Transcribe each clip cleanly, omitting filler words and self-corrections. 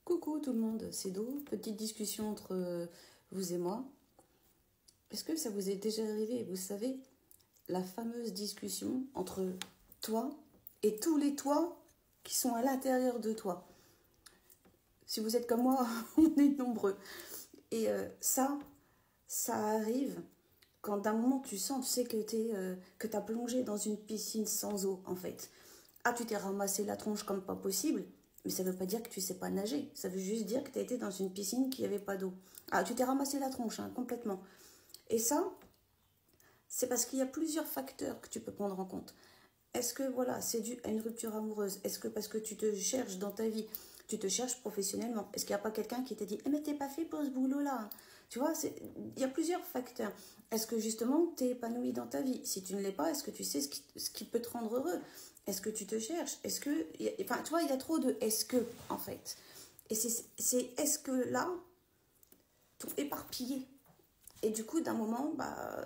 Coucou tout le monde, c'est Do. Petite discussion entre vous et moi. Est-ce que ça vous est déjà arrivé, vous savez, la fameuse discussion entre toi et tous les toits qui sont à l'intérieur de toi? Si vous êtes comme moi, on est nombreux. Et ça arrive quand d'un moment tu sens, tu sais que tu as plongé dans une piscine sans eau en fait. Ah, tu t'es ramassé la tronche comme pas possible, mais ça veut pas dire que tu sais pas nager. Ça veut juste dire que tu as été dans une piscine qui avait pas d'eau. Ah, tu t'es ramassé la tronche, hein, complètement. Et ça, c'est parce qu'il y a plusieurs facteurs que tu peux prendre en compte. Est-ce que voilà, c'est dû à une rupture amoureuse? Est-ce que parce que tu te cherches dans ta vie, tu te cherches professionnellement? Est-ce qu'il n'y a pas quelqu'un qui t'a dit mais t'es pas fait pour ce boulot-là? Tu vois, il y a plusieurs facteurs. Est-ce que justement tu es épanoui dans ta vie? Si tu ne l'es pas, est-ce que tu sais ce qui peut te rendre heureux? Est-ce que tu te cherches? Est-ce que. Enfin, tu vois, il y a trop de est-ce que, en fait. Et c'est est-ce que là, tout éparpillé. Et du coup, d'un moment,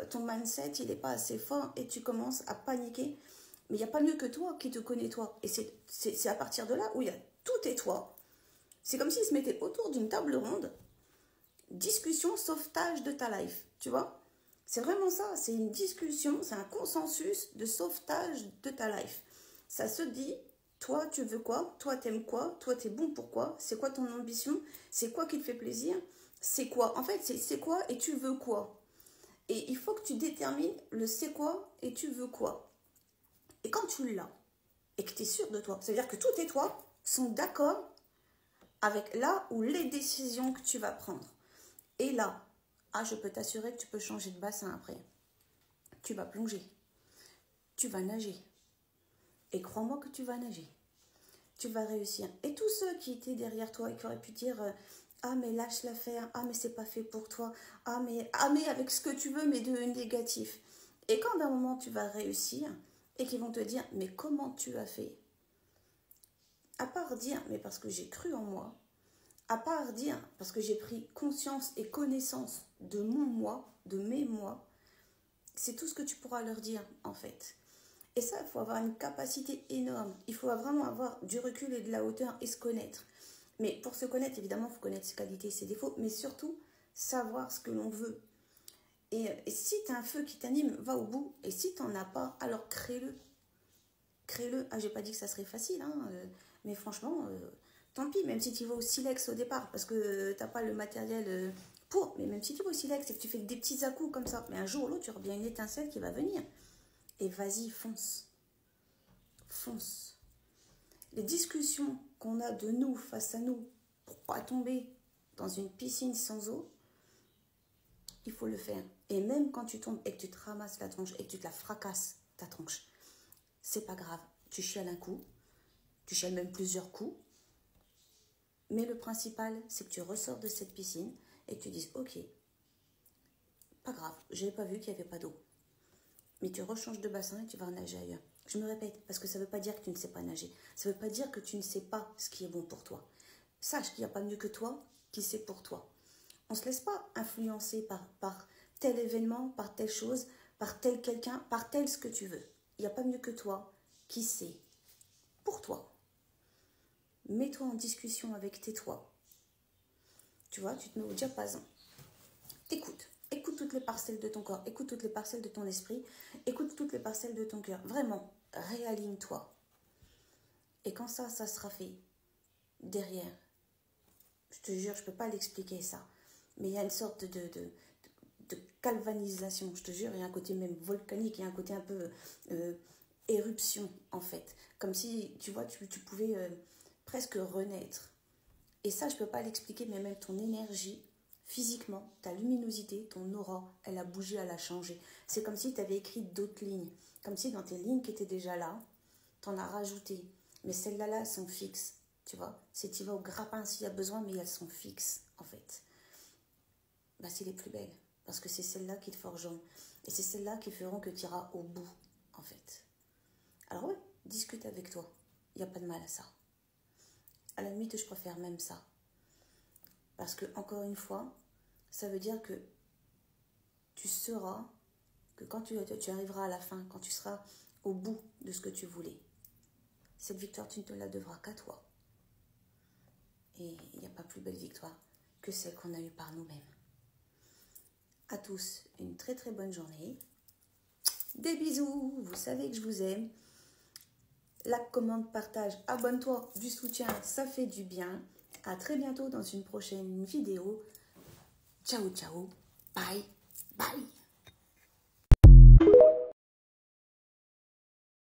ton mindset, il n'est pas assez fort et tu commences à paniquer. Mais il n'y a pas mieux que toi qui te connais toi. Et c'est à partir de là où il y a tout et toi. C'est comme s'ils se mettaient autour d'une table ronde. Discussion, sauvetage de ta life. Tu vois? C'est vraiment ça. C'est une discussion, c'est un consensus de sauvetage de ta life. Ça se dit, toi, tu veux quoi? Toi, t'aimes quoi? Toi, t'es bon pour quoi? C'est quoi ton ambition? C'est quoi qui te fait plaisir? C'est quoi? En fait, c'est quoi et tu veux quoi? Et il faut que tu détermines le c'est quoi et tu veux quoi. Et quand tu l'as, et que tu es sûr de toi, c'est-à-dire que tout et toi sont d'accord avec là ou les décisions que tu vas prendre. Et là, je peux t'assurer que tu peux changer de bassin après. Tu vas plonger. Tu vas nager. Et crois-moi que tu vas nager. Tu vas réussir. Et tous ceux qui étaient derrière toi et qui auraient pu dire ah mais lâche l'affaire, ah mais c'est pas fait pour toi, ah mais avec ce que tu veux mais de négatif. Et quand d'un moment tu vas réussir et qu'ils vont te dire mais comment tu as fait? À part dire mais parce que j'ai cru en moi, à part dire parce que j'ai pris conscience et connaissance de mon moi, de mes moi, c'est tout ce que tu pourras leur dire en fait. Et ça, il faut avoir une capacité énorme. Il faut vraiment avoir du recul et de la hauteur et se connaître. Mais pour se connaître, évidemment, il faut connaître ses qualités et ses défauts, mais surtout savoir ce que l'on veut. Et si tu as un feu qui t'anime, va au bout. Et si tu n'en as pas, alors crée-le. Crée-le. Ah, j'ai pas dit que ça serait facile, hein, mais franchement, tant pis, même si tu vas au silex au départ, parce que tu n'as pas le matériel pour. Mais même si tu vas au silex et que tu fais des petits à-coups comme ça, mais un jour ou l'autre, tu auras bien une étincelle qui va venir. Et vas-y, fonce. Fonce. Les discussions qu'on a de nous face à nous pour pas tomber dans une piscine sans eau, il faut le faire. Et même quand tu tombes et que tu te ramasses la tronche et que tu te la fracasses, ta tronche, c'est pas grave. Tu chiales un coup, tu chiales même plusieurs coups. Mais le principal, c'est que tu ressors de cette piscine et que tu dises ok, pas grave, je n'ai pas vu qu'il n'y avait pas d'eau. Mais tu rechanges de bassin et tu vas nager ailleurs. Je me répète, parce que ça ne veut pas dire que tu ne sais pas nager. Ça ne veut pas dire que tu ne sais pas ce qui est bon pour toi. Sache qu'il n'y a pas mieux que toi qui sait pour toi. On ne se laisse pas influencer par tel événement, par telle chose, par tel quelqu'un, par tel ce que tu veux. Il n'y a pas mieux que toi qui sait pour toi. Mets-toi en discussion avec tes toi. Tu vois, tu te mets au diapason. T'écoutes. Écoute toutes les parcelles de ton corps, écoute toutes les parcelles de ton esprit, écoute toutes les parcelles de ton cœur. Vraiment, réaligne-toi. Et quand ça sera fait, derrière, je te jure, je ne peux pas l'expliquer ça, mais il y a une sorte de galvanisation, je te jure, il y a un côté même volcanique, il y a un côté un peu éruption, en fait. Comme si, tu vois, tu pouvais presque renaître. Et ça, je ne peux pas l'expliquer, mais même ton énergie, physiquement, ta luminosité, ton aura, elle a bougé, elle a changé. C'est comme si tu avais écrit d'autres lignes. Comme si dans tes lignes qui étaient déjà là, tu en as rajouté. Mais celles-là, elles sont fixes. Tu vois, c'est tu vas au grappin s'il y a besoin, mais elles sont fixes, en fait. C'est les plus belles. Parce que c'est celles-là qui te forgeront. Et c'est celles-là qui feront que tu iras au bout, en fait. Alors ouais, discute avec toi. Il n'y a pas de mal à ça. À la limite, je préfère même ça. Parce que, encore une fois, ça veut dire que tu sauras que quand tu arriveras à la fin, quand tu seras au bout de ce que tu voulais, cette victoire, tu ne te la devras qu'à toi. Et il n'y a pas plus belle victoire que celle qu'on a eue par nous-mêmes. À tous, une très très bonne journée. Des bisous, vous savez que je vous aime. Like, commande, partage, abonne-toi, du soutien, ça fait du bien. À très bientôt dans une prochaine vidéo. Ciao, ciao, bye, bye.